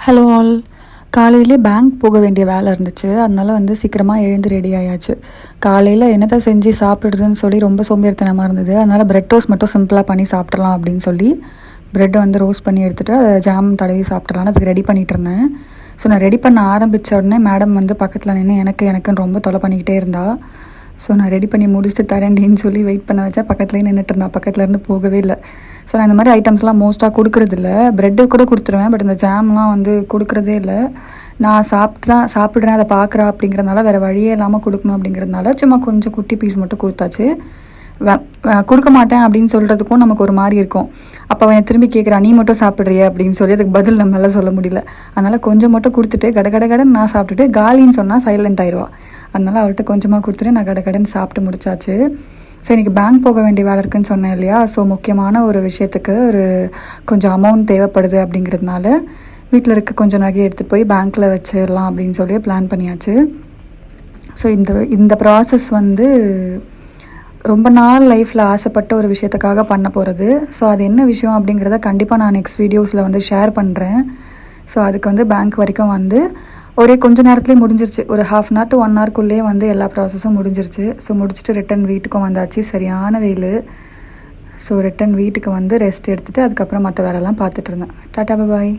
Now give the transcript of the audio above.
Hello all. காலையிலே bank போக வேண்டிய வேலை இருந்துச்சு. அதனால வந்து சீக்கிரமாக எழுந்து ரெடி ஆயாச்சு. காலையில் என்னத்தை செஞ்சு சாப்பிட்றதுன்னு சொல்லி ரொம்ப சோம்பேறித்தனமாக இருந்தது. அதனால் பிரெட் டோஸ்ட் மட்டும் சிம்பிளாக பண்ணி சாப்பிட்றலாம் அப்படின்னு சொல்லி ப்ரெட்டை வந்து ரோஸ்ட் பண்ணி எடுத்துகிட்டு அதை ஜாம் தடவி சாப்பிட்றலான்னு அதுக்கு ரெடி பண்ணிகிட்டு இருந்தேன். ஸோ நான் ரெடி பண்ண ஆரம்பித்த உடனே மேடம் வந்து பக்கத்தில் நின்று எனக்குன்னு ரொம்ப தொலை பண்ணிக்கிட்டே இருந்தா. ஸோ நான் ரெடி பண்ணி முடிச்சுட்டு தரேன்டின்னு சொல்லி வெயிட் பண்ண வச்சா பக்கத்துலேயே நின்றுட்டு இருந்தா. பக்கத்துலேருந்து போகவே இல்லை. ஸோ நான் இந்த மாதிரி ஐட்டம்ஸ்லாம் மோஸ்ட்டாக கொடுக்குறதில்ல. ப்ரெட்டு கூட கொடுத்துருவேன், பட் இந்த ஜாம்லாம் வந்து கொடுக்குறதே இல்லை. நான் சாப்பிட்றேன் அதை பார்க்குறா அப்படிங்கிறதுனால வேறு வழியே இல்லாமல் கொடுக்கணும் அப்படிங்கிறதுனால சும்மா கொஞ்சம் குட்டி பீஸ் மட்டும் கொடுத்தாச்சு. கொடுக்க மாட்டேன் அப்படின்னு சொல்கிறதுக்கும் நமக்கு ஒரு மாதிரி இருக்கும். அப்போ அவன் திரும்பி கேட்குறான், நீ மட்டும் சாப்பிட்றிய அப்படின்னு சொல்லி அதுக்கு பதில் நம்மளால சொல்ல முடியல. அதனால் கொஞ்சம் மட்டும் கொடுத்துட்டு கடன்னு நான் சாப்பிட்டுட்டு காலின்னு சொன்னால் சைலண்ட் ஆயிடுவா. அதனால் அவள்கிட்ட கொஞ்சமாக கொடுத்துட்டு நான் கடன்னு சாப்பிட்டு முடிச்சாச்சு. ஸோ இன்றைக்கி பேங்க் போக வேண்டிய வேலை இருக்குதுன்னு சொன்னேன் இல்லையா. ஸோ முக்கியமான ஒரு விஷயத்துக்கு கொஞ்சம் அமௌண்ட் தேவைப்படுது அப்படிங்கிறதுனால வீட்டில் இருக்க கொஞ்சம் நகையை எடுத்துகிட்டு போய் பேங்க்கில் வச்சிடலாம் அப்படின்னு சொல்லி பிளான் பண்ணியாச்சு. ஸோ இந்த ப்ராசஸ் வந்து ரொம்ப நாள் லைஃப்பில் ஆசைப்பட்ட ஒரு விஷயத்துக்காக பண்ண போகிறது. ஸோ அது என்ன விஷயம் அப்படிங்கிறத கண்டிப்பாக நான் நெக்ஸ்ட் வீடியோஸில் வந்து ஷேர் பண்ணுறேன். ஸோ அதுக்கு வந்து பேங்க் வரைக்கும் வந்து ஒரே கொஞ்சம் நேரத்துலேயே முடிஞ்சிருச்சு. ஒரு 1/2 to 1 hourக்குள்ளேயே வந்து எல்லா ப்ராசஸும் முடிஞ்சிருச்சு. ஸோ முடிச்சுட்டு ரிட்டன் வீட்டுக்கும் வந்தாச்சு. சரியான வெயில். ஸோ ரிட்டன் வீட்டுக்கு வந்து ரெஸ்ட் எடுத்துகிட்டு அதுக்கப்புறம் மற்ற வேலைலாம் பார்த்துட்டு இருந்தேன். டாடா பாய்.